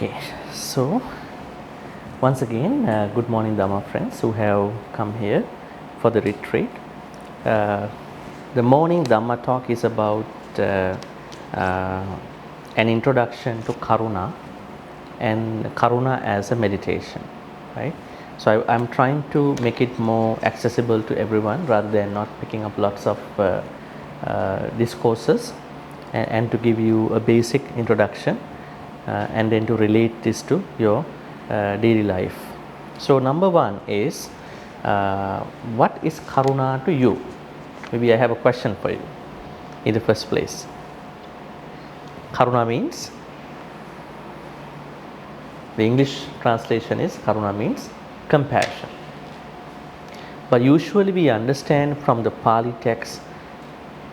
Okay, so once again, good morning, Dhamma friends who have come here for the retreat. The morning Dhamma talk is about an introduction to Karuṇā and Karuṇā as a meditation, right? So I'm trying to make it more accessible to everyone rather than not picking up lots of discourses and to give you a basic introduction and then to relate this to your daily life. So number one is what is Karuṇā to you? Maybe I have a question for you in the first place. Karuṇā means, the English translation is Karuṇā means compassion. But usually we understand from the Pali text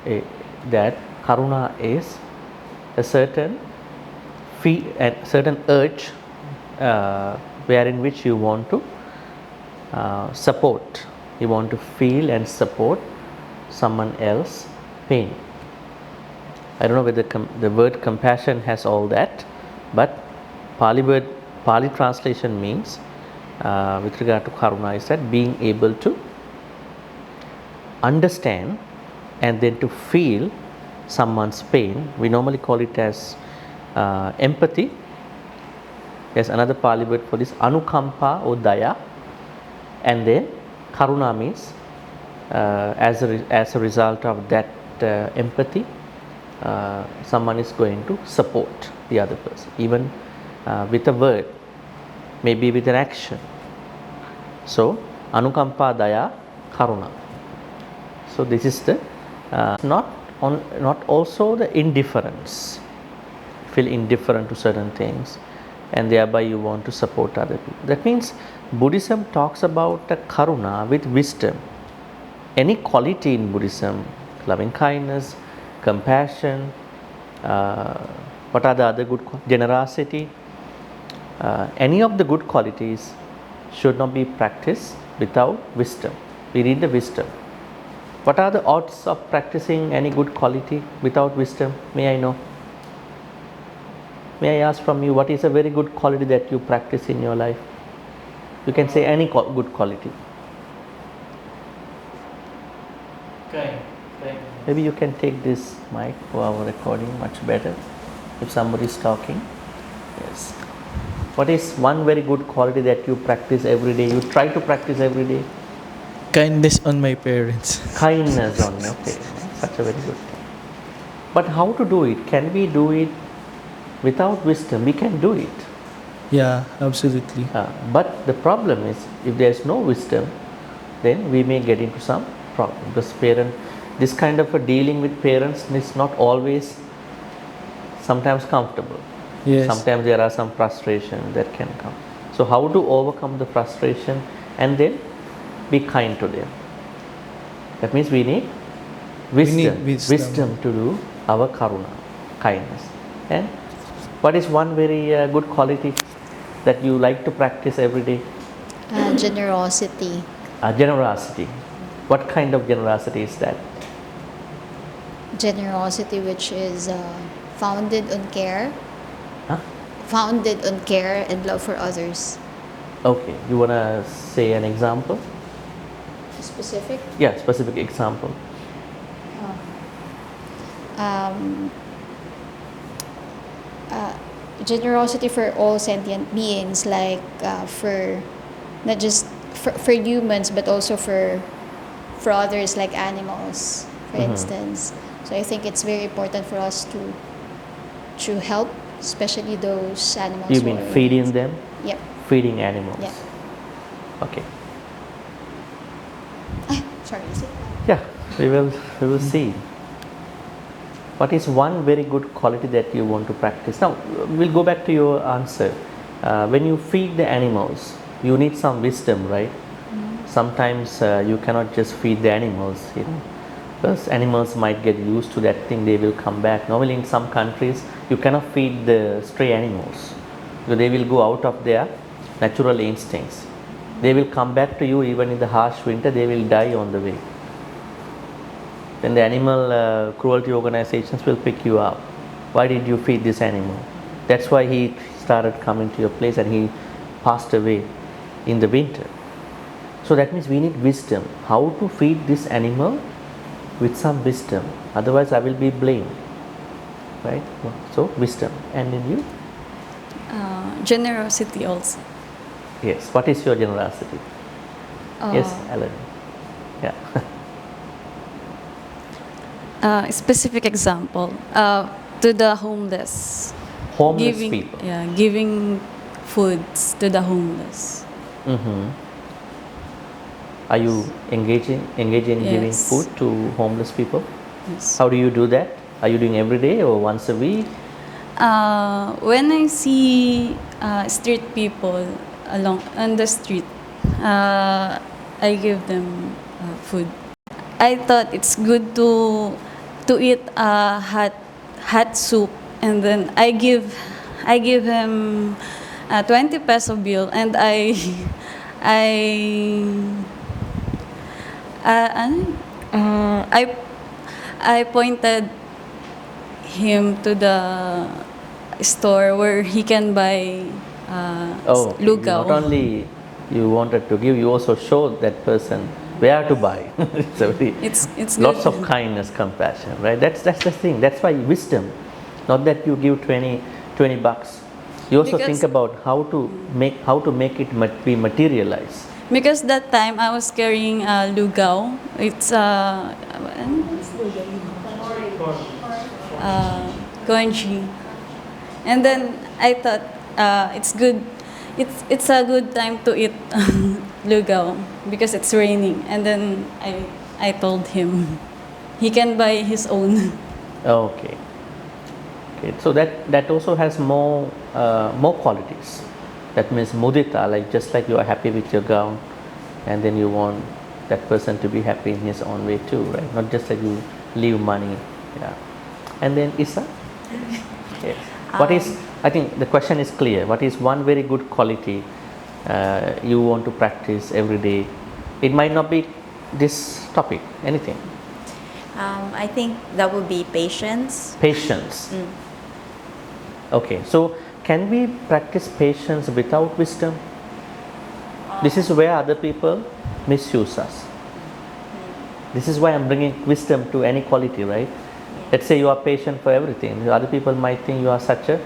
that Karuṇā is a certain urge wherein which you want to support, you want to feel and support someone else's pain. I don't know whether the word compassion has all that, but Pali translation means with regard to Karuṇā is that being able to understand and then to feel someone's pain. We normally call it as empathy. There's another Pali word for this, anukampa or daya, and then Karuṇā means as a result of that empathy, someone is going to support the other person, even with a word, maybe with an action. So anukampa daya Karuṇā. So this is the not also the indifference. Feel indifferent to certain things and thereby you want to support other people. That means Buddhism talks about the Karuṇā with wisdom. Any quality in Buddhism, loving kindness, compassion, what are the other good generosity, any of the good qualities should not be practiced without wisdom. We need the wisdom. What are the odds of practicing any good quality without wisdom? May I know? May I ask from you, what is a very good quality that you practice in your life? You can say any good quality. Kind. Maybe you can take this mic for our recording much better if somebody is talking. Yes. What is one very good quality that you practice every day? You try to practice every day? Kindness on my parents. Kindness on your parents. Such a very good thing. But how to do it? Can we do it without wisdom? We can do it. Yeah, absolutely. But the problem is, if there is no wisdom, then we may get into some problem. Because this kind of a dealing with parents is not always sometimes comfortable. Yes. Sometimes there are some frustration that can come. So how to overcome the frustration and then be kind to them? That means we need wisdom. Wisdom to do our Karuṇā, kindness. And what is one very good quality that you like to practice every day? Generosity. Generosity. What kind of generosity is that? Generosity which is founded on care. Huh? Founded on care and love for others. Okay. You want to say an example? Specific? Yeah, specific example. Generosity for all sentient beings, like for not just for humans but also for others, like animals, for instance. So I think it's very important for us to help, especially those animals. You mean feeding them? Yep. Feeding animals. Yeah. Okay. Sorry, is it? Yeah, we will see. What is one very good quality that you want to practice? Now, we'll go back to your answer. When you feed the animals, you need some wisdom, right? Sometimes you cannot just feed the animals, because animals might get used to that thing, they will come back. Normally in some countries, you cannot feed the stray animals, because they will go out of their natural instincts. They will come back to you even in the harsh winter, they will die on the way. Then the animal cruelty organizations will pick you up. Why did you feed this animal? That's why he started coming to your place and he passed away in the winter. So that means we need wisdom. How to feed this animal with some wisdom. Otherwise I will be blamed. Right? So wisdom. And in you? Generosity also. Yes. What is your generosity? Yes, Alan. Yeah. Specific example, to the homeless. Homeless giving, people. Yeah, giving foods to the homeless. Mm-hmm. Are you engaging in giving Yes. food to homeless people? Yes. How do you do that? Are you doing every day or once a week? When I see street people along on the street, I give them food. I thought it's good to eat hot soup, and then I give him a 20 peso bill, and I I I pointed him to the store where he can buy Okay. lugaw. Not only you wanted to give, you also showed that person where to buy. It's a very It's lots good. of kindness, compassion, right? That's the thing. That's why wisdom. Not that you give 20 bucks. You also Because- think about how to make it be materialized. Because that time I was carrying lugaw. It's congee. And then I thought it's good. It's a good time to eat lugaw because it's raining. And then I told him he can buy his own. Okay. Okay. So that also has more qualities. That means mudita, just like you are happy with your gown, and then you want that person to be happy in his own way too, right? Not just that you leave money. Yeah. And then Isa? Yes. What is, I think the question is clear. What is one very good quality you want to practice every day? It might not be this topic, anything. I think that would be patience. Patience. Okay, so can we practice patience without wisdom? This is where other people misuse us. This is why I'm bringing wisdom to any quality, right? Let's say you are patient for everything. The other people might think you are such a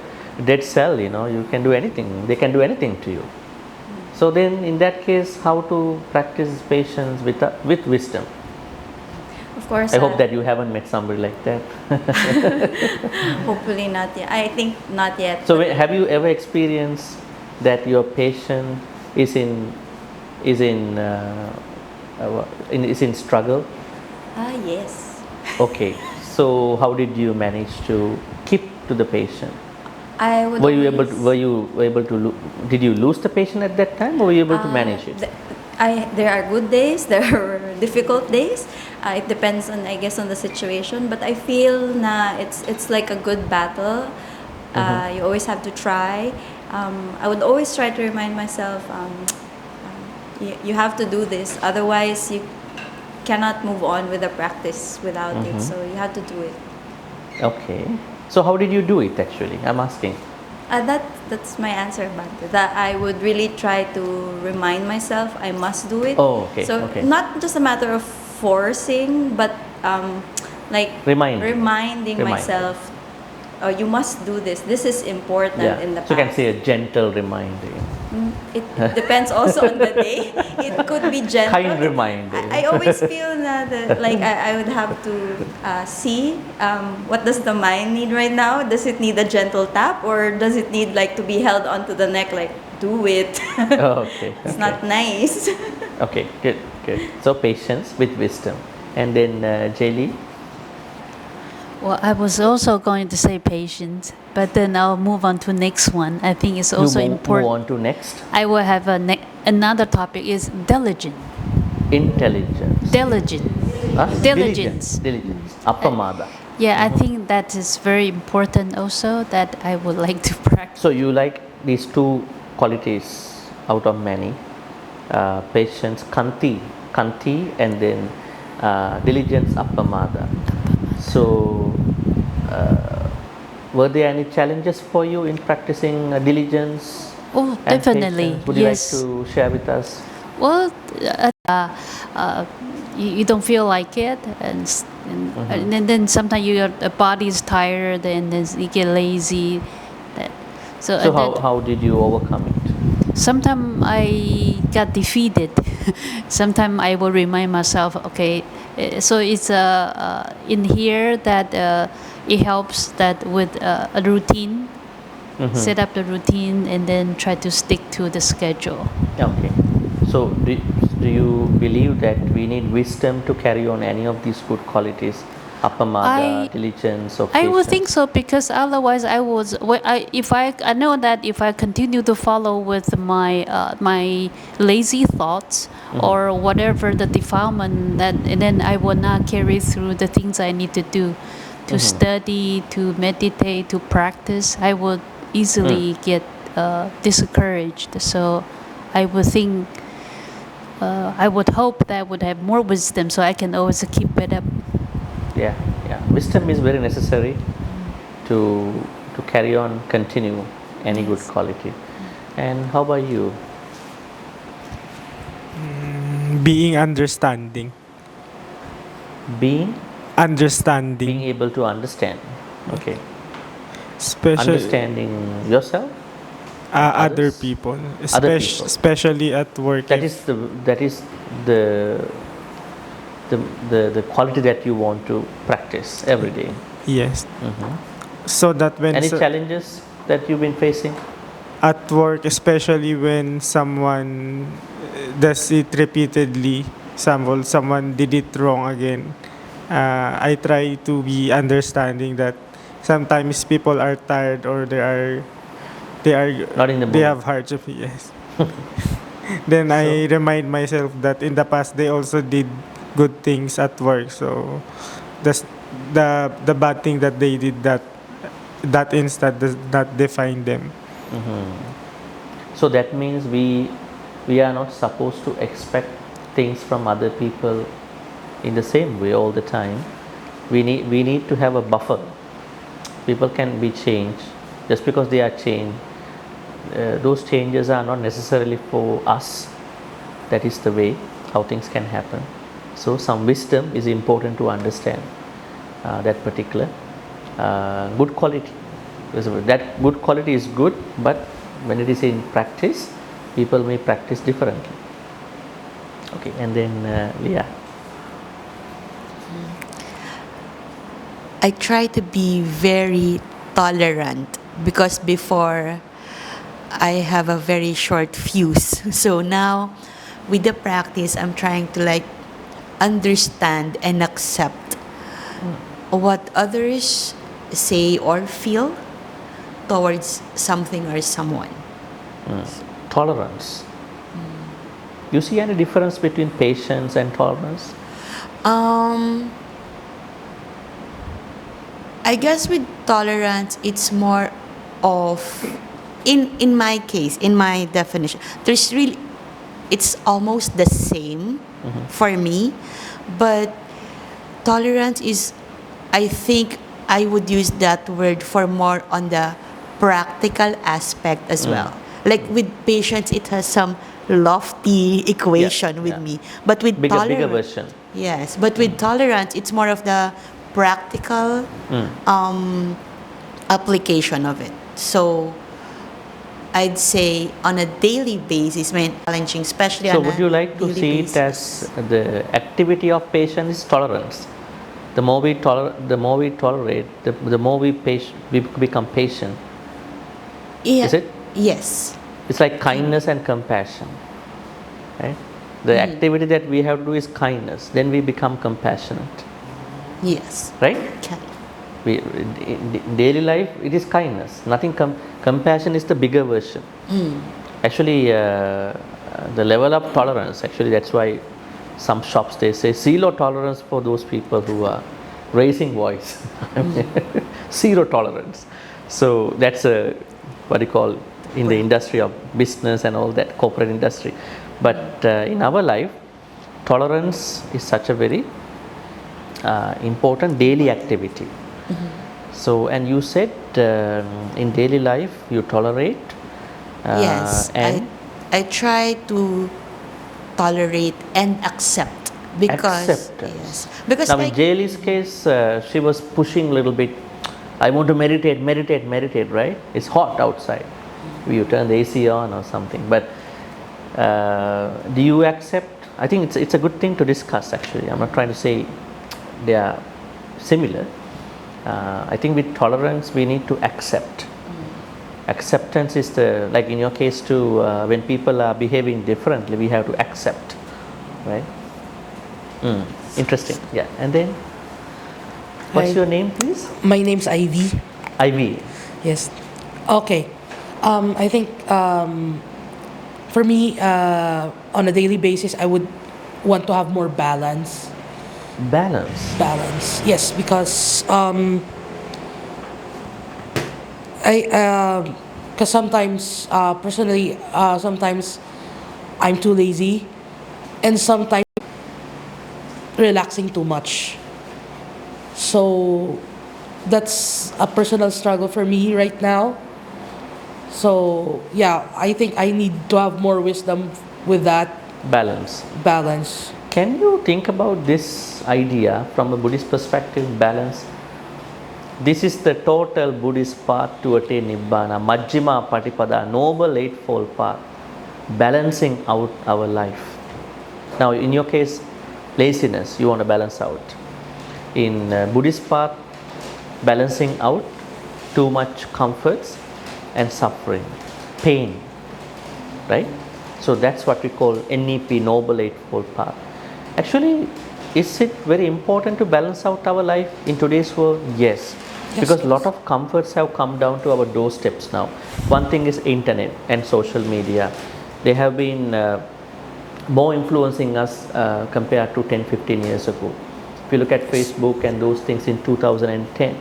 dead cell, you can do anything. They can do anything to you. So then in that case, how to practice patience with wisdom? Of course. I hope that you haven't met somebody like that. Hopefully not yet. I think not yet. So have you ever experienced that your patient is in struggle? Yes. Okay. So how did you manage to keep to the patient? I would. Were you able to did you lose the patient at that time, or were you able to manage it? There are good days. There are difficult days. It depends on, I guess, on the situation. But I feel it's like a good battle. You always have to try. I would always try to remind myself, you have to do this. Otherwise, you cannot move on with the practice without it. So you have to do it. Okay. So how did you do it actually? I'm asking. That's my answer, Bhante. That I would really try to remind myself I must do it. Oh, okay. So Okay. not just a matter of forcing, but like reminding Remind. myself, oh, you must do this. This is important in the past. So you can say a gentle reminder. It depends also on the day. It could be gentle. Kind reminder. I always feel that like I would have to see what does the mind need right now. Does it need a gentle tap, or does it need like to be held onto the neck, like do it? Oh, okay. It's not nice. Okay, good. So patience with wisdom. And then Jaylee? Well, I was also going to say patience, but then I'll move on to next one. I think it's also you move important. on to next. I will have another topic is diligent. Intelligence. Diligent. Huh? Diligence. Diligence. Appamada. Yeah, I think that is very important also that I would like to practice. So you like these two qualities out of many. Patience, kanti, and then diligence, appamada. So were there any challenges for you in practicing diligence? Oh, and definitely. patience? Would you Yes. like to share with us? Well, you don't feel like it, and then sometimes your body is tired, and then you get lazy. That, so So and then how did you overcome it? sometimes I got defeated. Sometimes I will remind myself, okay, so it's in here that it helps that with a routine, set up the routine, and then try to stick to the schedule. Okay. So do you believe that we need wisdom to carry on any of these good qualities? Appamada, diligence, or I patience? would think so, because otherwise I know that if I continue to follow with my lazy thoughts or whatever the defilement, that and then I will not carry through the things I need to do, to study, to meditate, to practice. I would easily get discouraged. So I would think I would hope that I would have more wisdom, so I can always keep it up. Yeah. Wisdom is very necessary to carry on, continue any good quality. And how about you? Being understanding. Being Understanding. able to understand. Okay. Especially Understanding yourself, other others? people. Other people. Especially at work. That is the quality that you want to practice every day. Yes. So that when Any challenges that you've been facing? at work, especially when someone does it repeatedly, someone did it wrong again, I try to be understanding that sometimes people are tired or they are Not in the they mood. have hardship. Yes. Then I remind myself that in the past they also did good things at work. So that's the bad thing that they did that instant does not define them. So that means we are not supposed to expect things from other people in the same way all the time. We need to have a buffer. People can be changed. Just because they are changed, those changes are not necessarily for us. That is the way how things can happen. So some wisdom is important to understand that particular good quality. That good quality is good, but when it is in practice, people may practice differently. Okay, and then Leah. I try to be very tolerant because before I have a very short fuse. So now with the practice, I'm trying to like understand and accept what others say or feel towards something or someone. Tolerance. You see any difference between patience and tolerance? I guess with tolerance, it's more of, in my case, in my definition, there's really, it's almost the same for me, but tolerance is, I think I would use that word for more on the practical aspect as well. Like with patience, it has some lofty equation with me, but with Bigger tolerance, version. yes, but with tolerance, it's more of the practical application of it. So I'd say on a daily basis, when challenging, especially So on would a you like to daily see basis. it as the activity of patience is tolerance? The more we tolerate, the more we become patient. Yeah. Is it? Yes. It's like kindness and compassion, right? The activity that we have to do is kindness. Then we become compassionate, Yes. right? Okay. In daily life, it is kindness. Nothing. Compassion is the bigger version. Actually, the level of tolerance. Actually, that's why some shops they say zero tolerance for those people who are raising voice. Zero tolerance. So that's a what you call in the industry of business and all that corporate industry. But in our life, tolerance is such a very important daily activity. So, and you said in daily life you tolerate. Yes, And I try to tolerate and accept because acceptance. yes, because Now, in like Jaylee's case, she was pushing a little bit. I want to meditate, meditate, meditate, right? It's hot outside. You turn the AC on or something. But do you accept? I think it's a good thing to discuss actually. I'm not trying to say they are similar. I think with tolerance, we need to accept. Acceptance is the, like in your case too, when people are behaving differently, we have to accept, right? Interesting. Yeah. And then, what's Hi. your name, please? My name's Ivy. Ivy. Yes. Okay. I think for me, on a daily basis, I would want to have more balance. Balance. Balance. Yes, because because sometimes personally, sometimes I'm too lazy, and sometimes relaxing too much. So that's a personal struggle for me right now. So yeah, I think I need to have more wisdom with that Balance. balance. Can you think about this idea from a Buddhist perspective, balance? This is the total Buddhist path to attain Nibbana, Majjhima Patipada, Noble Eightfold Path, balancing out our life. Now, in your case, laziness, you want to balance out. In Buddhist path, balancing out too much comforts and suffering, pain, right? So that's what we call NEP, Noble Eightfold Path. Actually, is it very important to balance out our life in today's world? Yes, because a lot of comforts have come down to our doorsteps now. One thing is internet and social media. They have been more influencing us compared to 10-15 years ago. If you look at Facebook and those things in 2010,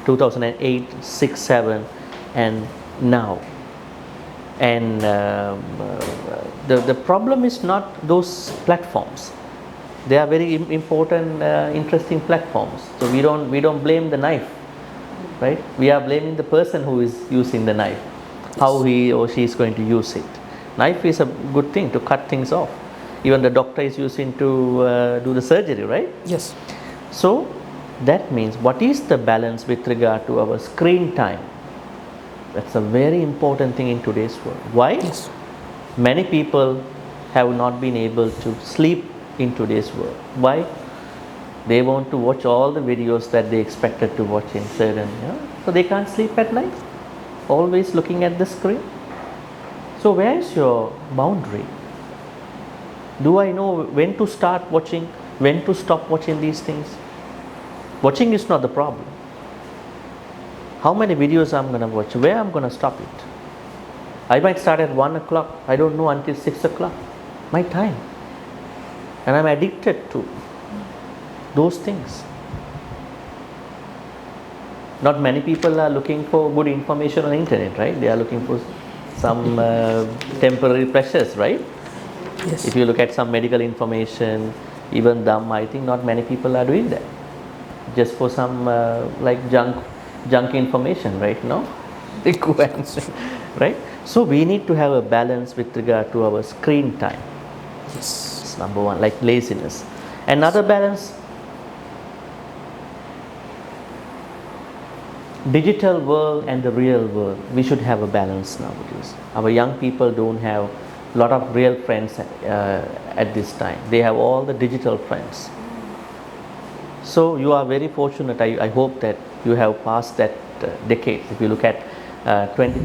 2008, 6, 7, and now. And the problem is not those platforms. They are very important, interesting platforms. So we don't blame the knife, right? We are blaming the person who is using the knife, how he or she is going to use it. Knife is a good thing to cut things off. Even the doctor is using to do the surgery, right? Yes. So that means, what is the balance with regard to our screen time? That's a very important thing in today's world. Why? Yes. Many people have not been able to sleep in today's world. Why? They want to watch all the videos that they expected to watch in certain, so they can't sleep at night, always looking at the screen. So where is your boundary? Do I know when to start watching, when to stop watching these things? Watching is not the problem. How many videos I'm going to watch, where I'm going to stop it? I might start at 1 o'clock, I don't know, until 6 o'clock, my time. And I'm addicted to those things. Not many people are looking for good information on the internet, right? They are looking for some temporary pleasures, right? Yes. If you look at some medical information, even Dhamma, I think not many people are doing that. Just for some like junk information, right? No? Right? So we need to have a balance with regard to our screen time. Yes. It's number one, like laziness. Another balance, digital world and the real world. We should have a balance nowadays. Our young people don't have a lot of real friends at this time. They have all the digital friends. So you are very fortunate. I hope that you have passed that decade. If you look at 20,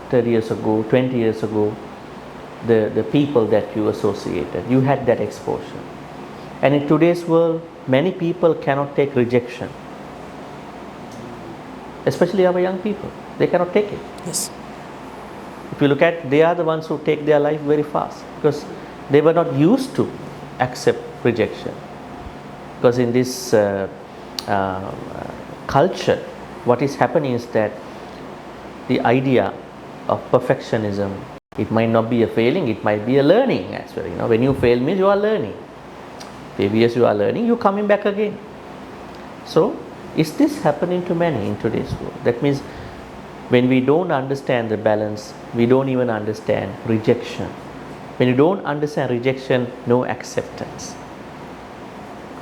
30 years ago, 20 years ago, the people that you associated, you had that exposure. And in today's world, many people cannot take rejection. Especially our young people, they cannot take it. Yes. If you look at, they are the ones who take their life very fast because they were not used to accept rejection. Because in this culture, what is happening is that the idea of perfectionism, it might not be a failing, it might be a learning as well. When you fail means you are learning. Previous you are learning, you coming back again. So Is this happening to many in today's world? That means when we don't understand the balance, we don't even understand rejection. When you don't understand rejection, no acceptance.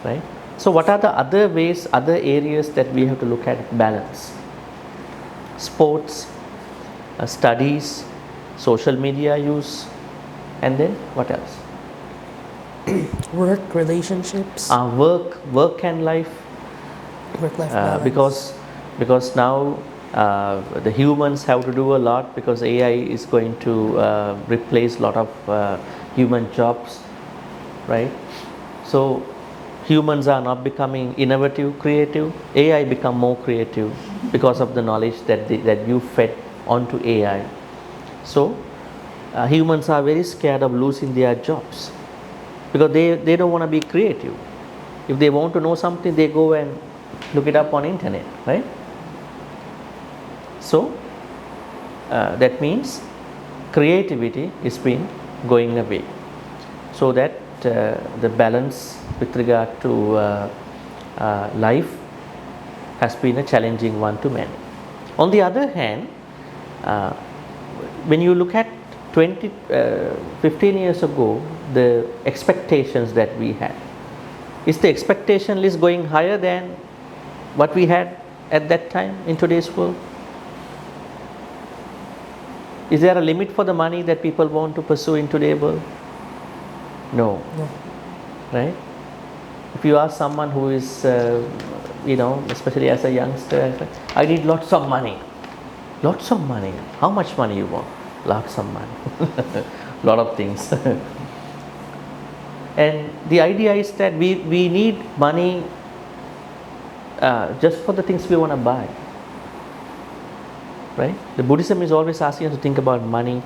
Right? So what are the other ways, other areas that we have to look at balance? Sports, studies, social media use, and then what else? Work, relationships, Work and life. work-life balance. Because now the humans have to do a lot, because AI is going to replace a lot of human jobs, right? So humans are not becoming innovative, creative. AI become more creative because of the knowledge that you fed onto AI. So humans are very scared of losing their jobs, because they don't want to be creative. If they want to know something, they go and look it up on internet, right? So that means creativity is been going away. So that the balance with regard to life has been a challenging one to many. On the other hand, when you look at 15 years ago, the expectations that we had, is the expectation list going higher than what we had at that time in today's world? Is there a limit for the money that people want to pursue in today's world? No. Right? If you ask someone who is, especially as a youngster, I need lots of money. Lots of money. How much money you want? Lots of money. Lot of things. And the idea is that we need money just for the things we want to buy. Right? The Buddhism is always asking us to think about money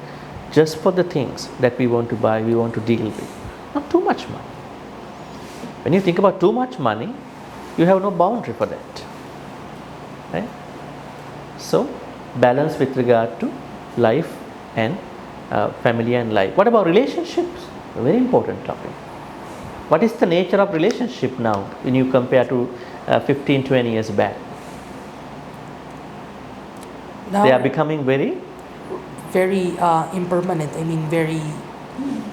just for the things that we want to buy, we want to deal with. Not too much money. When you think about too much money, you have no boundary for that. Right? So, balance with regard to life and family and life. What about relationships? A very important topic. What is the nature of relationship now when you compare to 15, 20 years back? Now, They are becoming very impermanent. I mean,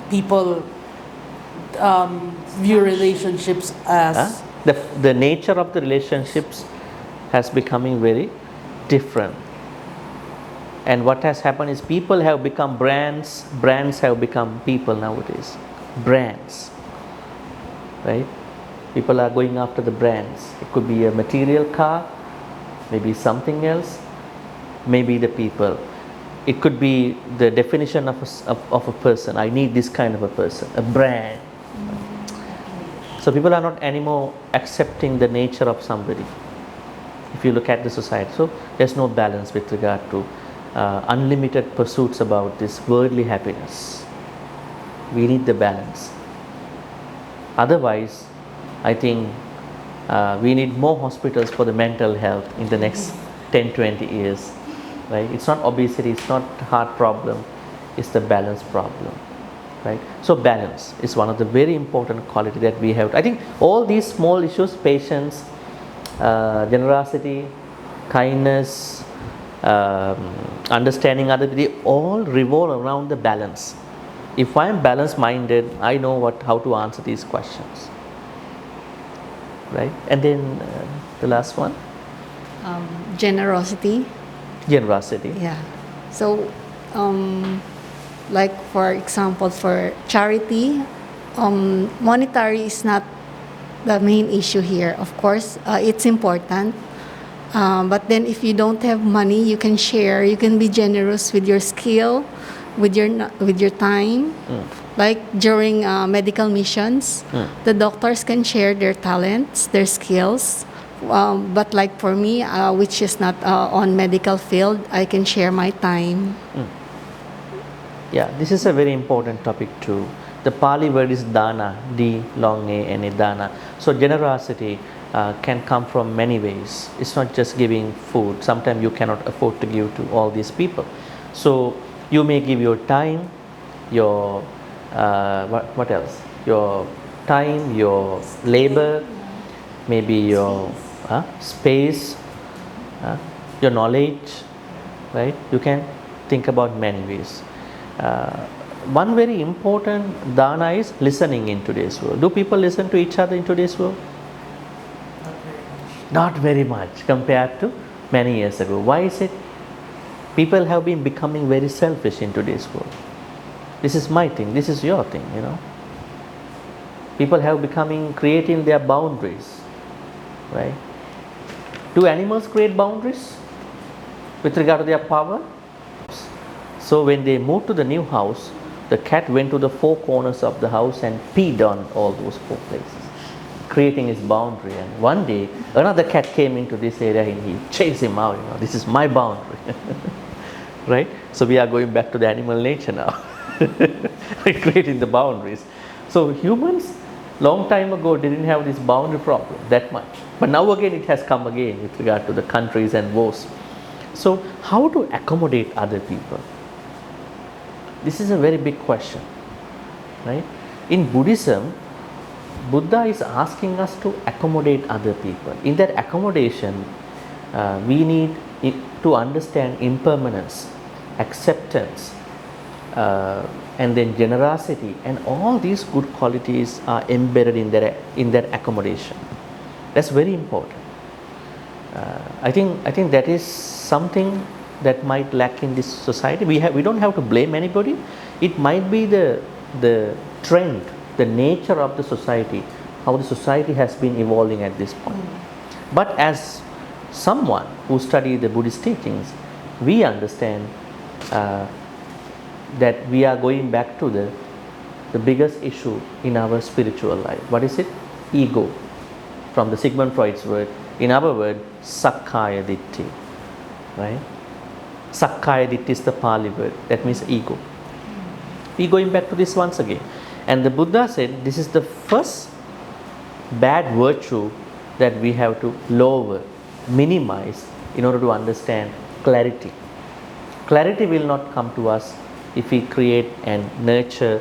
people view relationships as the nature of the relationships has becoming very different. And what has happened is people have become brands have become people nowadays. Brands. Right? People are going after the brands. It could be a material car, maybe something else, maybe the people. It could be the definition of a person. I need this kind of a person, a brand. So people are not anymore accepting the nature of somebody. If you look at the society, so there's no balance with regard to unlimited pursuits about this worldly happiness. We need the balance. Otherwise, I think we need more hospitals for the mental health in the next 10, 20 years. Right? It's not obesity, it's not heart problem, it's the balance problem. Right? So balance is one of the very important quality that we have. I think all these small issues, patience, generosity, kindness, understanding other people, they all revolve around the balance. If I am balance minded, I know how to answer these questions. Right? And then the last one, Generosity. generosity. Yeah. So, like for example, for charity, monetary is not the main issue here. Of course, it's important. But then if you don't have money, you can share. You can be generous with your skill, with your time. Like during medical missions, the doctors can share their talents, their skills. But like for me, which is not on medical field, I can share my time. Yeah, this is a very important topic too. The Pali word is dana, D long A N A, dana. So generosity can come from many ways. It's not just giving food. Sometimes you cannot afford to give to all these people. So you may give your time, your what else? Your time, your labor, maybe your space, your knowledge, right? You can think about many ways. One very important dana is listening in today's world. Do people listen to each other in today's world? Not very much compared to many years ago. Why is it? People have been becoming very selfish in today's world. This is my thing, this is your thing, you know. People have becoming creating their boundaries, right? Do animals create boundaries with regard to their power? So when they moved to the new house, the cat went to the four corners of the house and peed on all those four places, creating his boundary. And one day another cat came into this area and he chased him out, you know, this is my boundary. Right? So we are going back to the animal nature now. Creating the boundaries. So humans long time ago didn't have this boundary problem that much, but now again it has come again with regard to the countries and wars. So how to accommodate other people? This is a very big question, right? In Buddhism, Buddha is asking us to accommodate other people. In that accommodation, we need to understand impermanence, acceptance, and then generosity, and all these good qualities are embedded in that accommodation. That's very important. I think that is something that might lack in this society. We don't have to blame anybody. It might be the trend, the nature of the society, how the society has been evolving at this point. But as someone who studies the Buddhist teachings, we understand that we are going back to the biggest issue in our spiritual life. What is it? Ego. From the Sigmund Freud's word, in our word, Sakkaya Ditthi. Right? Sakkaya Ditthi is the Pali word, that means ego. We are going back to this once again. And the Buddha said this is the first bad virtue that we have to lower, minimize in order to understand clarity. Clarity will not come to us if we create and nurture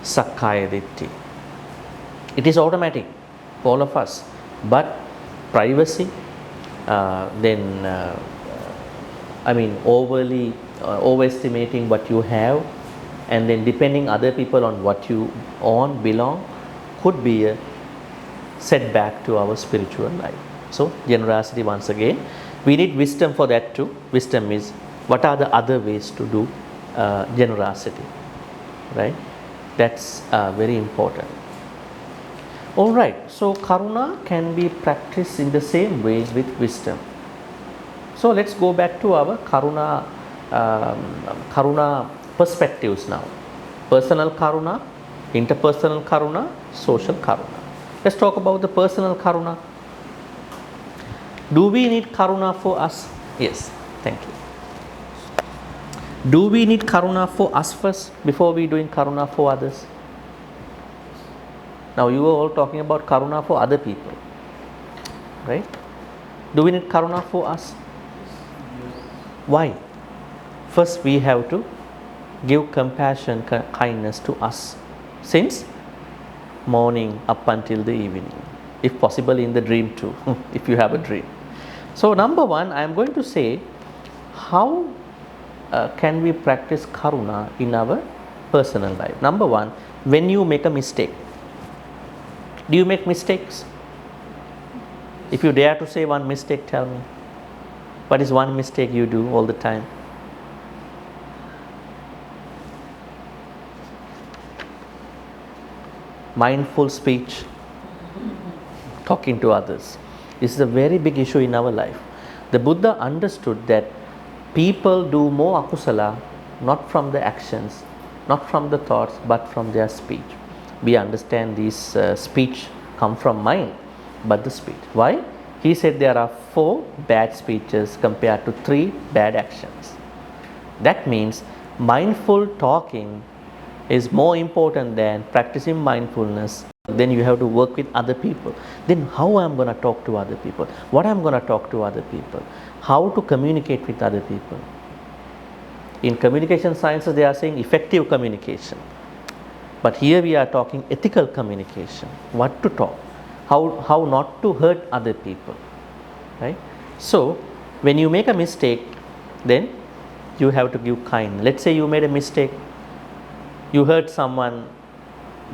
Sakkaya Ditthi. It is automatic for all of us, but privacy, overestimating what you have, and then depending other people on what you own, belong, could be a setback to our spiritual life. So generosity once again. We need wisdom for that too. Wisdom is what are the other ways to do generosity, right? That's very important. All right, so Karuna can be practiced in the same way with wisdom. So let's go back to our Karuna perspectives now. Personal Karuna, interpersonal Karuna, social Karuna. Let's talk about the personal Karuna. Do we need Karuna for us? Yes, thank you. Do we need Karuna for us first before we doing Karuna for others? Now you are all talking about Karuna for other people, right? Do we need Karuna for us? Why? First we have to give compassion, kindness to us since morning up until the evening, if possible in the dream too, if you have a dream. So number one, I am going to say how can we practice Karuna in our personal life. Number one, when you make a mistake. Do you make mistakes? If you dare to say one mistake, tell me. What is one mistake you do all the time? Mindful speech, talking to others. This is a very big issue in our life. The Buddha understood that people do more akusala not from the actions, not from the thoughts, but from their speech. We understand this speech come from mind, but the speech. Why? He said there are 4 bad speeches compared to 3 bad actions. That means mindful talking is more important than practicing mindfulness. Then you have to work with other people. Then how I'm going to talk to other people? What I'm going to talk to other people? How to communicate with other people? In communication sciences, they are saying effective communication. But here we are talking ethical communication. What to talk? How not to hurt other people? right? So when you make a mistake, then you have to give kindness. Let's say you made a mistake, you hurt someone,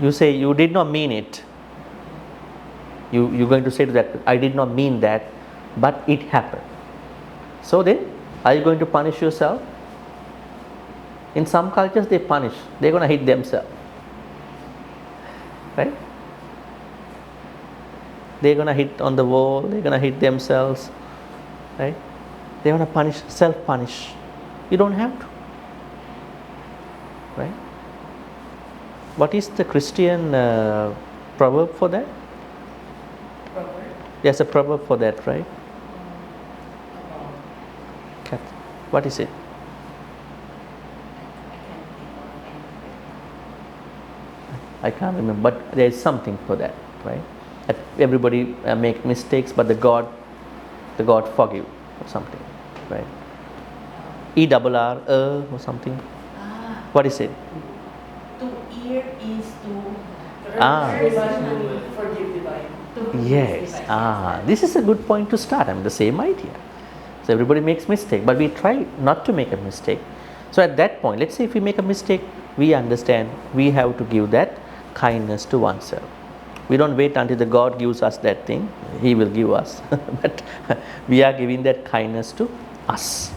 you say you did not mean it. You're going to say to that, I did not mean that, but it happened. So then, are you going to punish yourself? In some cultures they punish, they're going to hit themselves, right? They're going to hit on the wall, they're going to hit themselves, right? They want to punish, self-punish. You don't have to, right? What is the Christian proverb for that? Proper. There's a proverb for that, right? What is it? I can't remember, but there is something for that, right? That everybody make mistakes, but the God forgive or something, right? ERR or something. What is it? To err is to forgive divine. Yes. This is a good point to start. I mean, the same idea. So everybody makes mistake, but we try not to make a mistake. So at that point, let's say if we make a mistake, we understand we have to give that kindness to oneself. We don't wait until the God gives us that thing. He will give us. But we are giving that kindness to us.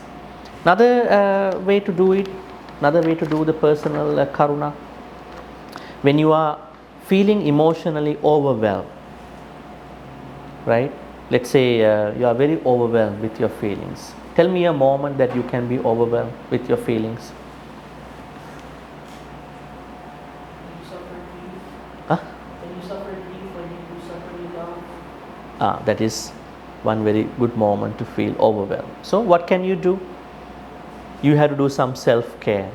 Another way to do it, another way to do the personal Karuṇā, when you are feeling emotionally overwhelmed, right? Let's say you are very overwhelmed with your feelings. Tell me a moment that you can be overwhelmed with your feelings. When you suffer grief, when you suffer love. That is one very good moment to feel overwhelmed. So what can you do? You have to do some self-care.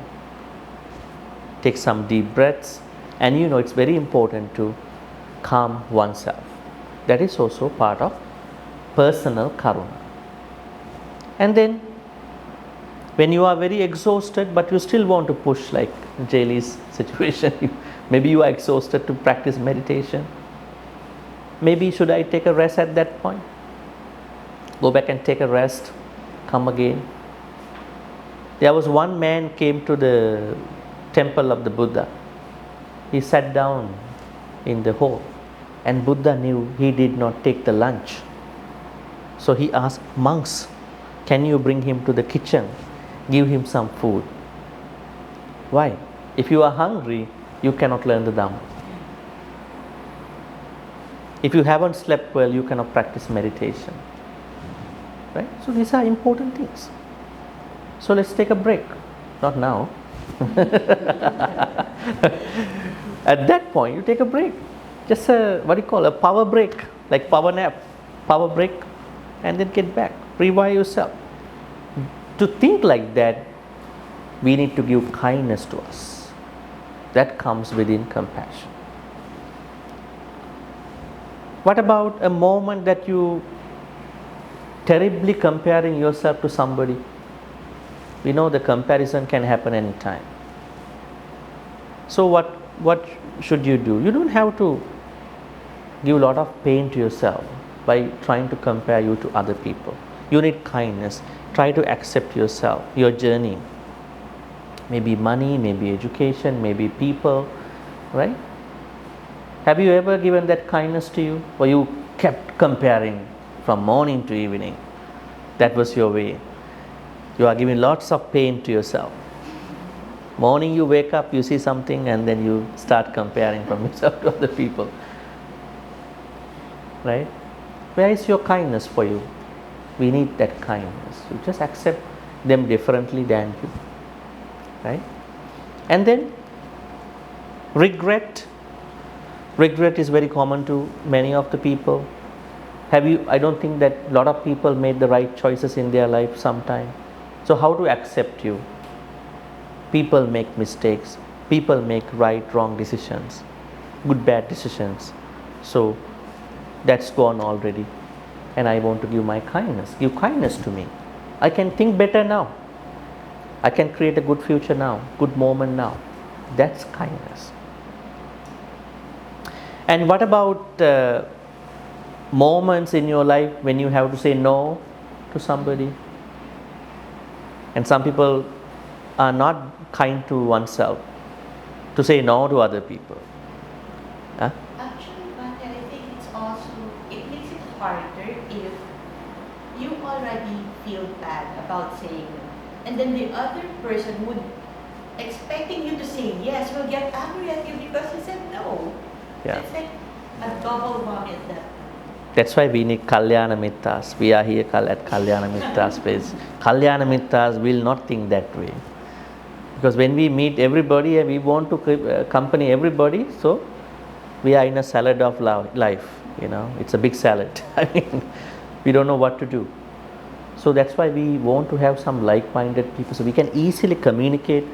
Take some deep breaths, and it's very important to calm oneself. That is also part of personal Karuṇā. And then when you are very exhausted but you still want to push, like Jaylee's situation, maybe you are exhausted to practice meditation. Maybe should I take a rest at that point? Go back and take a rest, come again. There was one man came to the temple of the Buddha. He sat down in the hall, and Buddha knew he did not take the lunch. So he asked monks, can you bring him to the kitchen, give him some food? Why? If you are hungry, you cannot learn the Dhamma. If you haven't slept well, you cannot practice meditation. Right? So these are important things. So let's take a break. Not now. At that point, you take a break. Just a power break, like power nap, power break, and then get back. Revive yourself. To think like that, we need to give kindness to us. That comes within compassion. What about a moment that you terribly comparing yourself to somebody? We know the comparison can happen anytime. So what should you do? You don't have to give a lot of pain to yourself by trying to compare you to other people. You need kindness. Try to accept yourself, your journey. Maybe money, maybe education, maybe people, right? Have you ever given that kindness to you? Or you kept comparing from morning to evening? That was your way. You are giving lots of pain to yourself. Morning you wake up, you see something, and then you start comparing from yourself to other people. Right? Where is your kindness for you? We need that kindness. You just accept them differently than you. Right? And then regret. Regret is very common to many of the people. I don't think that a lot of people made the right choices in their life sometime. So how to accept you? People make mistakes. People make right, wrong decisions. Good, bad decisions. So that's gone already. And I want to give my kindness. Give kindness to me. I can think better now. I can create a good future now. Good moment now. That's kindness. And what about moments in your life when you have to say no to somebody? And some people are not kind to oneself to say no to other people. Huh? Actually, Bhante, I think it makes it harder if you already feel bad about saying no. And then the other person would, expecting you to say yes, will get angry at you because you said no. Yeah. So it's like a double whammy at that. That's why we need Kalyana Mittas. We are here at Kalyana Mittas place. Kalyana Mittas will not think that way. Because when we meet everybody and we want to accompany everybody, so we are in a salad of life, it's a big salad. I mean, we don't know what to do. So that's why we want to have some like-minded people, so we can easily communicate,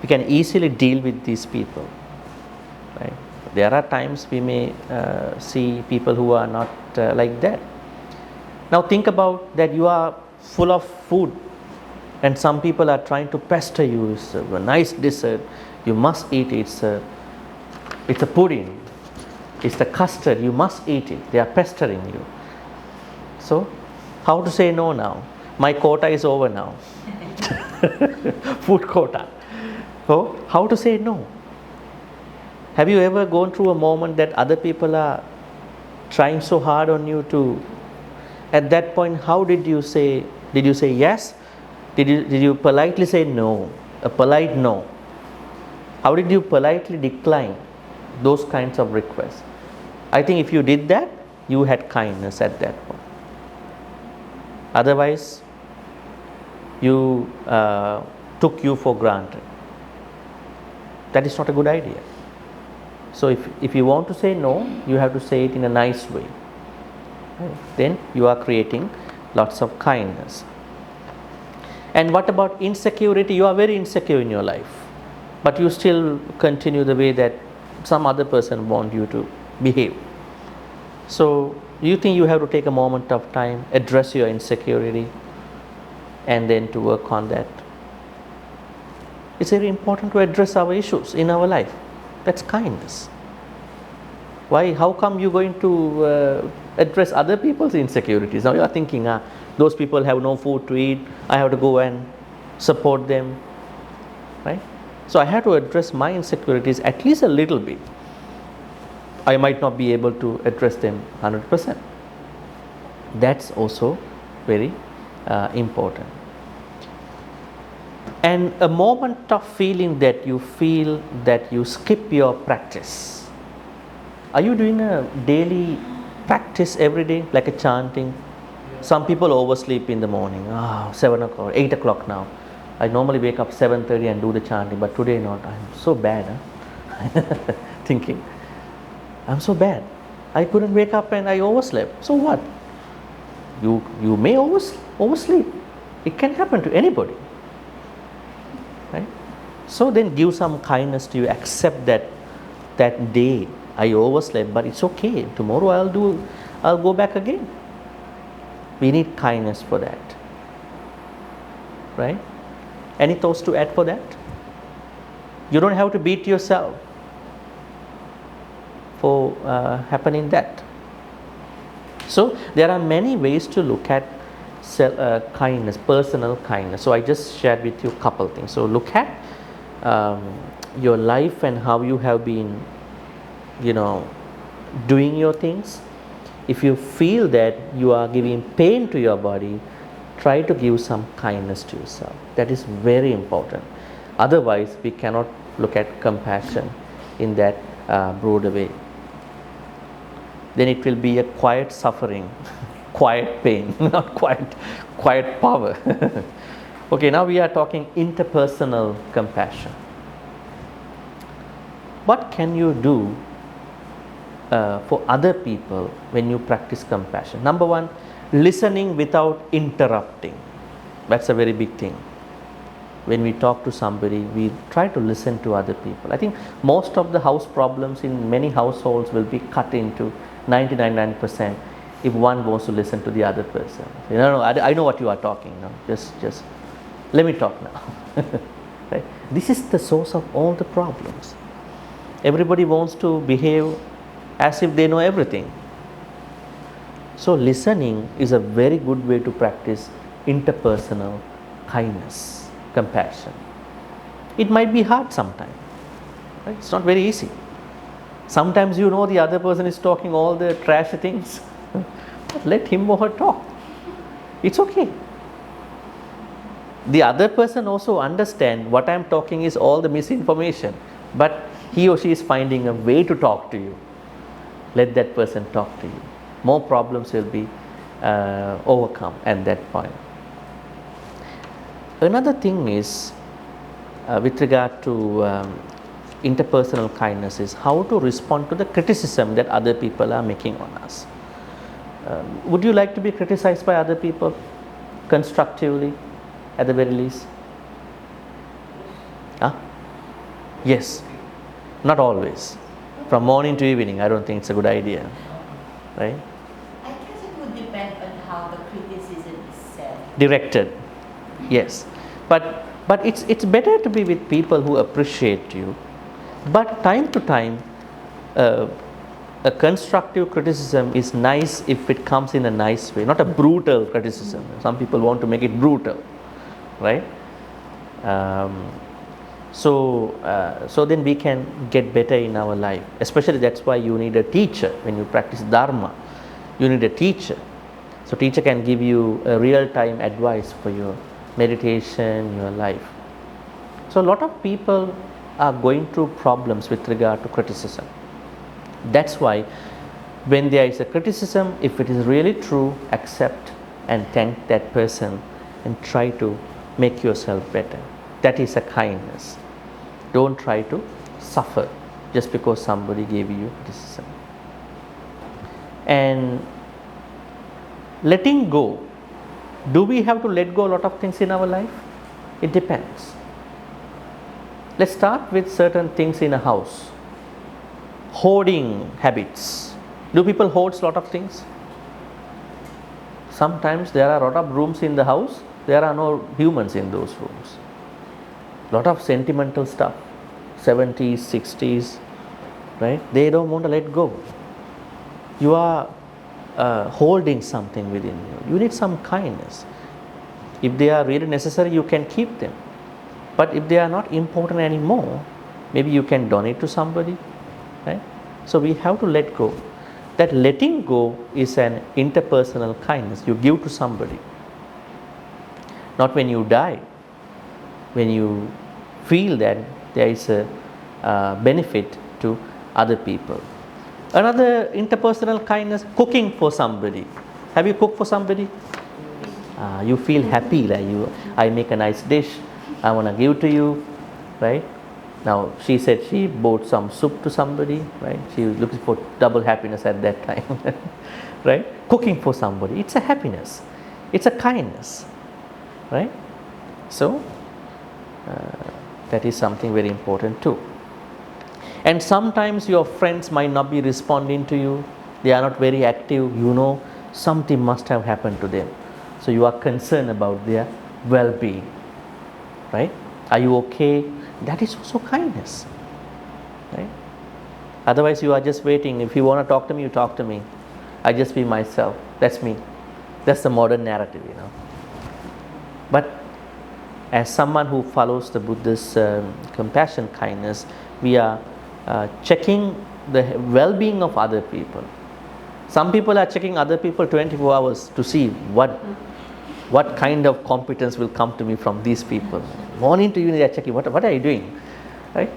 we can easily deal with these people, right? There are times we may see people who are not like that. Now think about that you are full of food and some people are trying to pester you. It's a nice dessert, you must eat it. It's a pudding, it's the custard, you must eat it. They are pestering you. So how to say no now? My quota is over now. Food quota. So how to say no? Have you ever gone through a moment that other people are trying so hard on you to, at that point, how did you say? Did you say yes? Did you politely say no? A polite no. How did you politely decline those kinds of requests? I think if you did that, you had kindness at that point. Otherwise, you took you for granted. That is not a good idea. So if you want to say no, you have to say it in a nice way. Right? Then you are creating lots of kindness. And what about insecurity? You are very insecure in your life, but you still continue the way that some other person wants you to behave. So you think you have to take a moment of time, address your insecurity, and then to work on that. It's very important to address our issues in our life. That's kindness. Why? How come you're going to address other people's insecurities? Now you are thinking, those people have no food to eat, I have to go and support them, right? So I have to address my insecurities at least a little bit. I might not be able to address them 100%. That's also very important. And a moment of feeling that you feel that you skip your practice. Are you doing a daily practice every day, like a chanting? Some people oversleep in the morning. 7 o'clock, 8 o'clock now. I normally wake up 7:30 and do the chanting, but today not. I'm so bad. Thinking, I'm so bad. I couldn't wake up and I overslept. So what? You may oversleep. It can happen to anybody. Right? So then give some kindness to you. Accept that day I overslept, but it's okay. Tomorrow I'll go back again. We need kindness for that. Right? Any thoughts to add for that? You don't have to beat yourself for happening that. So there are many ways to look at kindness, personal kindness. So I just shared with you a couple things. So look at your life and how you have been, doing your things. If you feel that you are giving pain to your body, try to give some kindness to yourself. That is very important. Otherwise, we cannot look at compassion in that broader way. Then it will be a quiet suffering, quiet pain, not quiet power. Okay, now we are talking interpersonal compassion. What can you do for other people when you practice compassion? Number one, listening without interrupting. That's a very big thing. When we talk to somebody, we try to listen to other people. I think most of the house problems in many households will be cut into 99% if one wants to listen to the other person. I know what you are talking now. Just let me talk now. Right? This is the source of all the problems. Everybody wants to behave as if they know everything. So listening is a very good way to practice interpersonal kindness, compassion. It might be hard sometimes, right? It's not very easy. Sometimes you know the other person is talking all the trashy things, but let him or her talk. It's okay. The other person also understand what I am talking is all the misinformation, but he or she is finding a way to talk to you. Let that person talk to you. More problems will be overcome at that point. Another thing is with regard to interpersonal kindness is how to respond to the criticism that other people are making on us. Would you like to be criticized by other people constructively at the very least? Yes, not always. From morning to evening, I don't think it's a good idea, right? I guess it would depend on how the criticism is said. Directed, yes, but it's better to be with people who appreciate you, but time to time a constructive criticism is nice if it comes in a nice way, not a brutal criticism. Some people want to make it brutal, right? So then we can get better in our life. Especially that's why you need a teacher. When you practice Dharma, you need a teacher. So teacher can give you a real-time advice for your meditation, your life. So a lot of people are going through problems with regard to criticism. That's why when there is a criticism, if it is really true, accept and thank that person and try to make yourself better. That is a kindness. Don't try to suffer just because somebody gave you criticism. And letting go. Do we have to let go a lot of things in our life? It depends. Let's start with certain things in a house. Hoarding habits. Do people hoard a lot of things? Sometimes there are a lot of rooms in the house, there are no humans in those rooms. Lot of sentimental stuff, 70s, 60s, right? They don't want to let go. You are holding something within you. You need some kindness. If they are really necessary, you can keep them. But if they are not important anymore, maybe you can donate to somebody, right? So we have to let go. That letting go is an interpersonal kindness. You give to somebody. Not when you die. When you feel that there is a benefit to other people. Another interpersonal kindness, cooking for somebody. Have you cooked for somebody? You feel happy, like I make a nice dish, I want to give to you, right? Now she said she bought some soup to somebody, right? She was looking for double happiness at that time, right? Cooking for somebody, it's a happiness, it's a kindness, right? So that is something very important too. And sometimes your friends might not be responding to you, they are not very active, you know something must have happened to them, so you are concerned about their well-being, right? Are you okay? That is also kindness, right? Otherwise you are just waiting. If you want to talk to me, you talk to me. I just be myself, that's me. That's the modern narrative, you know. But as someone who follows the Buddha's compassion, kindness, we are checking the well-being of other people. Some people are checking other people 24 hours to see what kind of competence will come to me from these people. Morning to evening they are checking, what are you doing? Right?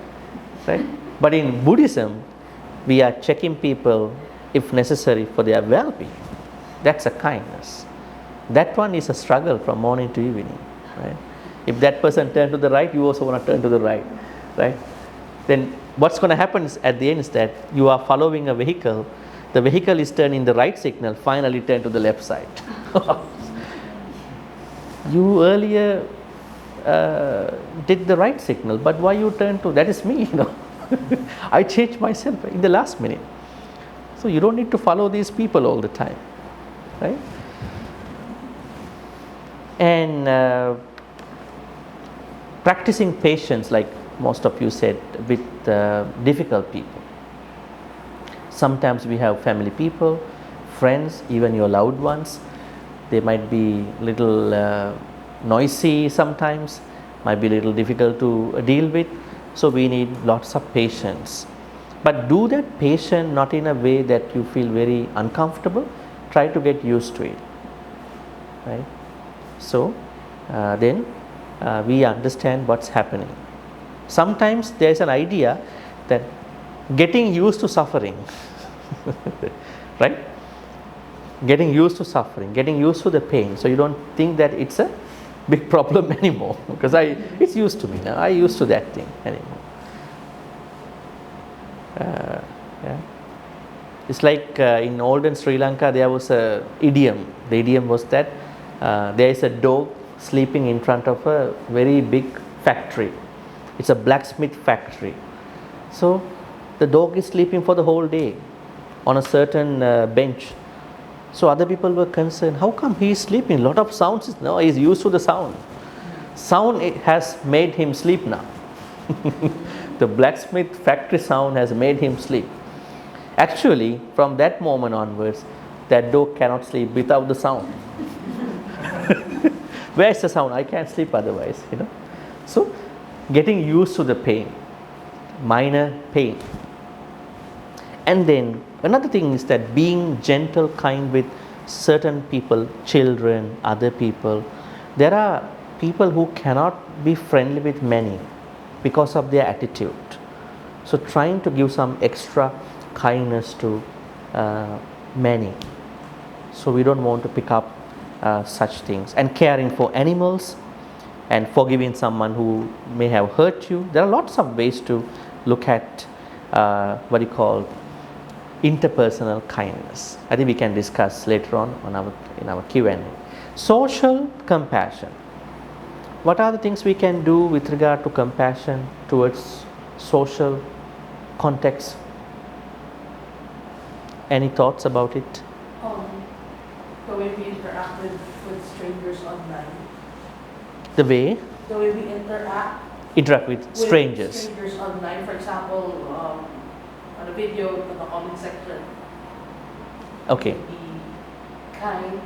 But in Buddhism, we are checking people if necessary for their well-being. That's a kindness. That one is a struggle from morning to evening. Right? If that person turns to the right, you also want to turn to the right. Then what's going to happen is at the end is that you are following a vehicle. The vehicle is turning the right signal, finally turn to the left side. You earlier did the right signal, but why you turn to, that is me, you know. I changed myself in the last minute. So you don't need to follow these people all the time, right? And practicing patience, like most of you said, with difficult people. Sometimes we have family people, friends, even your loved ones. They might be little noisy sometimes, might be little difficult to deal with. So we need lots of patience. But do that patient not in a way that you feel very uncomfortable. Try to get used to it, right? So then we understand what's happening. Sometimes there is an idea that getting used to suffering, right? Getting used to suffering, getting used to the pain. So you don't think that it's a big problem anymore, because it's used to me now. I used to that thing anymore. Yeah. It's like in olden Sri Lanka there was a idiom. The idiom was that there is a dog sleeping in front of a very big factory. It's a blacksmith factory. So the dog is sleeping for the whole day on a certain bench. So other people were concerned, how come he is sleeping? A lot of sounds. No, he is used to the sound. Sound has made him sleep now. The blacksmith factory sound has made him sleep. Actually, from that moment onwards, that dog cannot sleep without the sound. Where is the sound? I can't sleep otherwise, you know. So, getting used to the pain, minor pain. And then another thing is that being gentle, kind with certain people, children, other people. There are people who cannot be friendly with many because of their attitude. So trying to give some extra kindness to many. So we don't want to pick up such things. And caring for animals and forgiving someone who may have hurt you. There are lots of ways to look at what you call interpersonal kindness. I think we can discuss later on in our Q&A. Social compassion. What are the things we can do with regard to compassion towards social context? Any thoughts about it? The way we interact with strangers online. The way? The way we interact With strangers. strangers online. For example, on a video in the comment section. Okay. Be kind.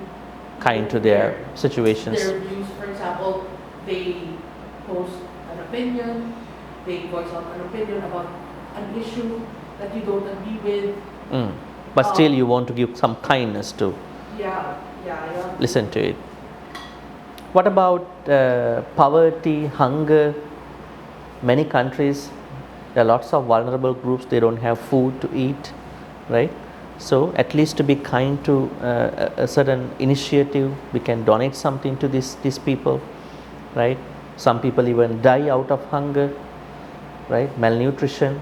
Kind to their situations. Their views, for example, they post an opinion, they voice out an opinion about an issue that you don't agree with. But still you want to give some kindness to Yeah. listen to it. What about poverty, hunger? Many countries, there are lots of vulnerable groups, they don't have food to eat, right? So at least to be kind to a certain initiative, we can donate something to these people, right? Some people even die out of hunger, right? Malnutrition.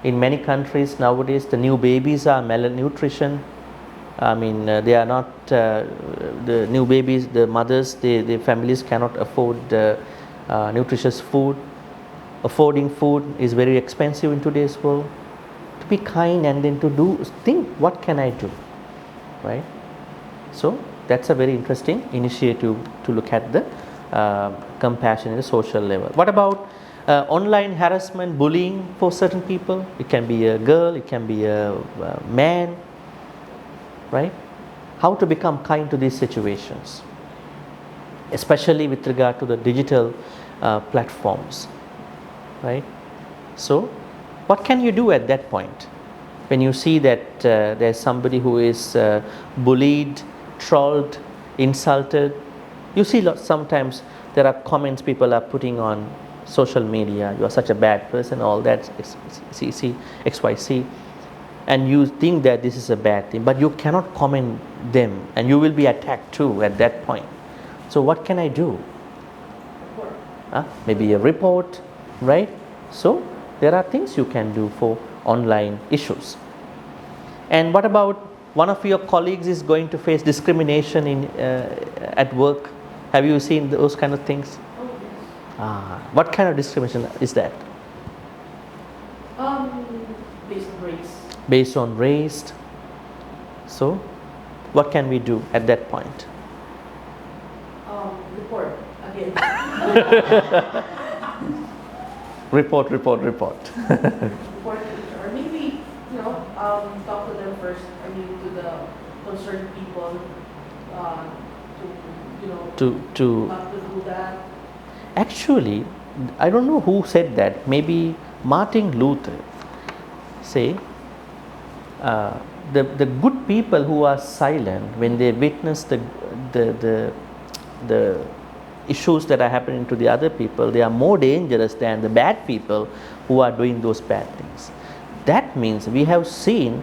In many countries nowadays, the new babies are malnutrition. I mean, they are not, the new babies, the mothers, the families cannot afford nutritious food. Affording food is very expensive in today's world. To be kind and then to think, what can I do, right? So that's a very interesting initiative to look at the compassion at the social level. What about online harassment, bullying for certain people? It can be a girl, it can be a man, right? How to become kind to these situations, especially with regard to the digital platforms, right? So what can you do at that point when you see that there's somebody who is bullied, trolled, insulted? You see sometimes there are comments people are putting on social media, you are such a bad person, all that, XYZ, and you think that this is a bad thing, but you cannot comment them and you will be attacked too at that point. So what can I do? Maybe a report, right? So there are things you can do for online issues. And what about one of your colleagues is going to face discrimination at work? Have you seen those kind of things? What kind of discrimination is that? Based on race. Based on race. So what can we do at that point? Report again. Report. Report to HR. Or maybe, talk to them first. I mean, to the concerned people to not to do that. actually, I don't know who said that. Maybe Martin Luther say the good people who are silent when they witness the issues that are happening to the other people, they are more dangerous than the bad people who are doing those bad things. That means we have seen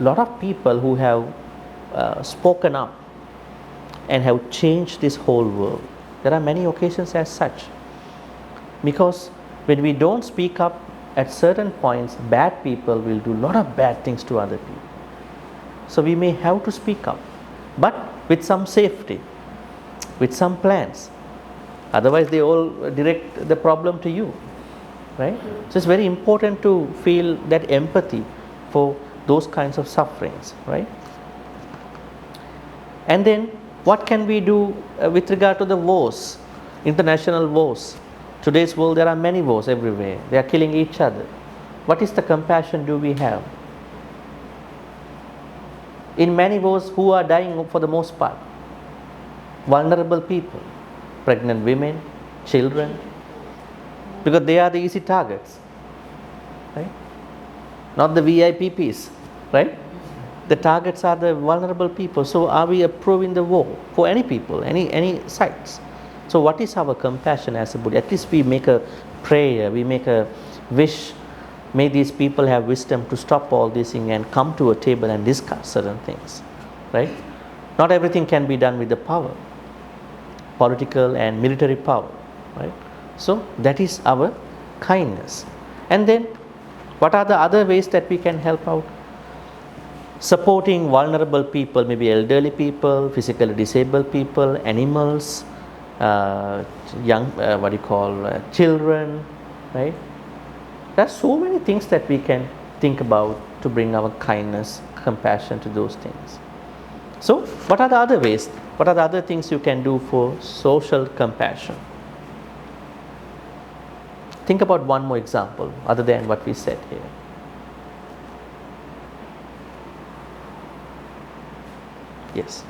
a lot of people who have spoken up and have changed this whole world. There are many occasions as such. Because when we don't speak up at certain points, bad people will do a lot of bad things to other people. So we may have to speak up, but with some safety, with some plans. Otherwise they all direct the problem to you, right? So it's very important to feel that empathy for those kinds of sufferings, right? And then what can we do with regard to the wars, international wars? Today's world, there are many wars everywhere. They are killing each other. What is the compassion do we have? In many wars, who are dying for the most part? Vulnerable people, pregnant women, children, because they are the easy targets, right? Not the VIPs, right? The targets are the vulnerable people. So are we approving the war for any people, any sides? So what is our compassion as a body? At least we make a prayer, we make a wish. May these people have wisdom to stop all this thing and come to a table and discuss certain things, right? Not everything can be done with the power, political and military power, right? So that is our kindness. And then what are the other ways that we can help out? Supporting vulnerable people, maybe elderly people, physically disabled people, animals, young, children, right? There are so many things that we can think about to bring our kindness, compassion to those things. So, what are the other ways? What are the other things you can do for social compassion? Think about one more example other than what we said here. Yes.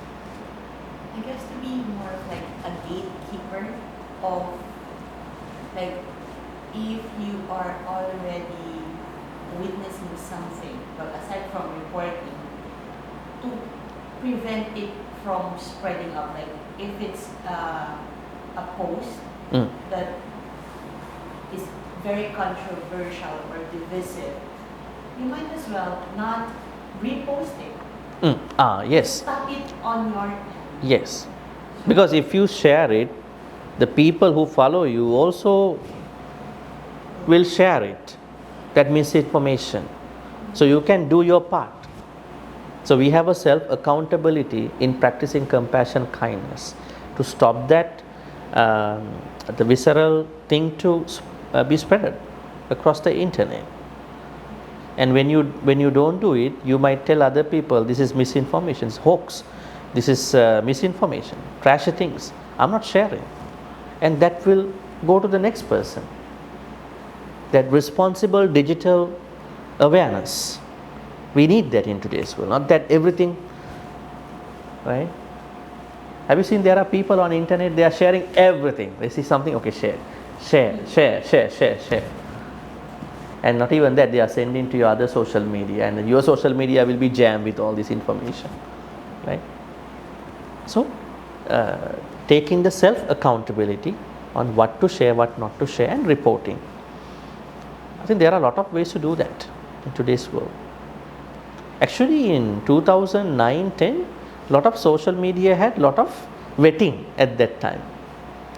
I guess to be more of like a gatekeeper of, like, if you are already witnessing something, well, aside from reporting, to prevent it from spreading up. Like if it's a post that is very controversial or divisive, you might as well not repost it. Yes. Stop it on your end. Yes. Because if you share it, the people who follow you also will share it, that misinformation. So you can do your part. So we have a self-accountability in practicing compassion, kindness, to stop that the visceral thing to be spread across the internet. And when you don't do it, you might tell other people, this is misinformation, it's hoax, this is misinformation, trashy things, I'm not sharing. And that will go to the next person. That responsible digital awareness, we need that in today's world. Not that everything, right? Have you seen there are people on internet, they are sharing everything. They see something, okay, share. And not even that, they are sending to your other social media, and your social media will be jammed with all this information, right? So, taking the self-accountability on what to share, what not to share, and reporting. I think there are a lot of ways to do that in today's world. Actually, in 2009-10, a lot of social media had a lot of vetting at that time.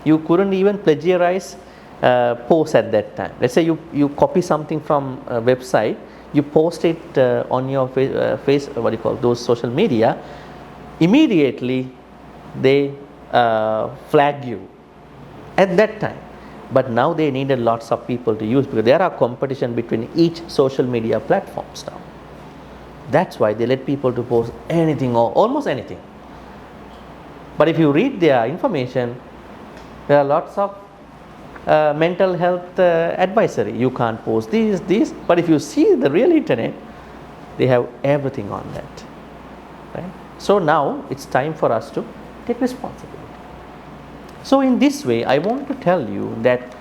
You couldn't even plagiarize posts at that time. Let's say you copy something from a website, you post it on your those social media, immediately they flag you at that time. But now they needed lots of people to use, because there are competition between each social media platforms now. That's why they let people to post anything or almost anything. But if you read their information, there are lots of mental health advisory. You can't post these. But if you see the real internet, they have everything on that. So now it's time for us to take responsibility. So in this way, I want to tell you that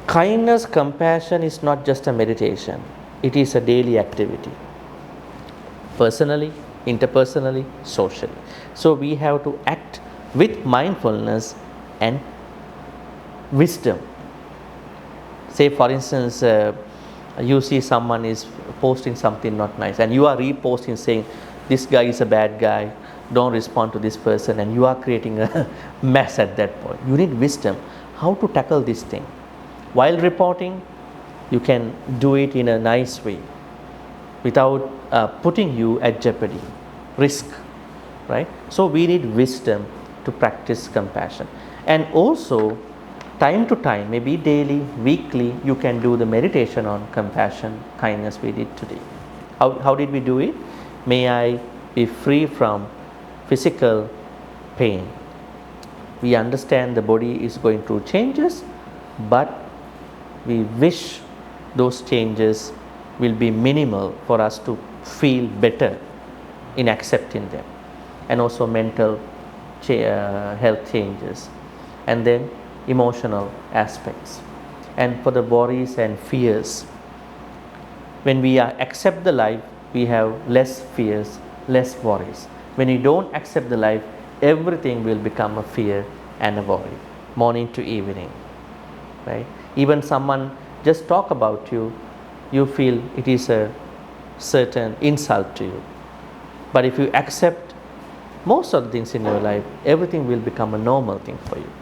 kindness, compassion is not just a meditation. It is a daily activity. Personally, interpersonally, socially. So we have to act with mindfulness and wisdom. Say for instance, you see someone is posting something not nice and you are reposting saying, this guy is a bad guy, don't respond to this person, and you are creating a mess at that point. You need wisdom how to tackle this thing. While reporting, you can do it in a nice way without putting you at jeopardy, risk, right? So we need wisdom to practice compassion. And also, time to time, maybe daily, weekly, you can do the meditation on compassion, kindness we did today. How did we do it? May I be free from physical pain. We understand the body is going through changes, but we wish those changes will be minimal for us to feel better in accepting them. And also mental health changes, and then emotional aspects. And for the worries and fears, when we accept the life, we have less fears, less worries. When you don't accept the life, everything will become a fear and a worry, morning to evening, right? Even someone just talk about you, you feel it is a certain insult to you. But if you accept most of the things in your life, everything will become a normal thing for you.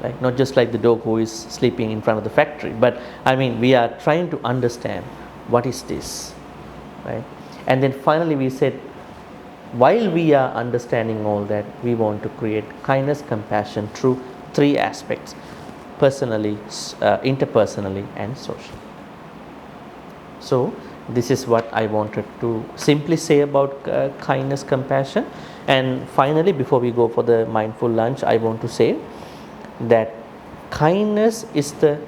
Like, not just like the dog who is sleeping in front of the factory, but I mean, we are trying to understand what is this, right? And then finally we said, while we are understanding all that, we want to create kindness, compassion through three aspects: personally, interpersonally, and socially. So this is what I wanted to simply say about kindness, compassion. And finally, before we go for the mindful lunch, I want to say that kindness is the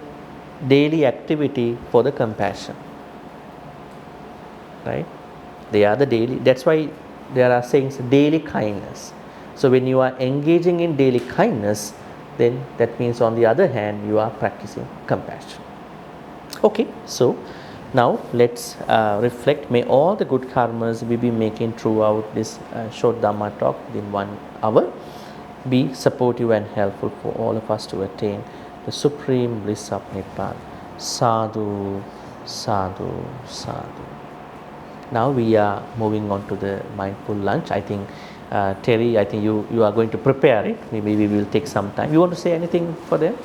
daily activity for the compassion, right? They are the daily, that's why there are sayings daily kindness. So when you are engaging in daily kindness, then that means on the other hand you are practicing compassion. Okay, so now let's reflect. May all the good karmas we be making throughout this short Dhamma talk within 1 hour be supportive and helpful for all of us to attain the supreme bliss of Nibbana. Sadhu, sadhu, sadhu. Now we are moving on to the mindful lunch. I think Terry, I think you are going to prepare it. Maybe we will take some time. You want to say anything for them?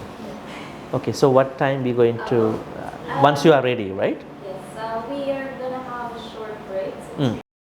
Okay, so what time we going to, once you are ready, right? Yes, we are going to have a short break. Mm.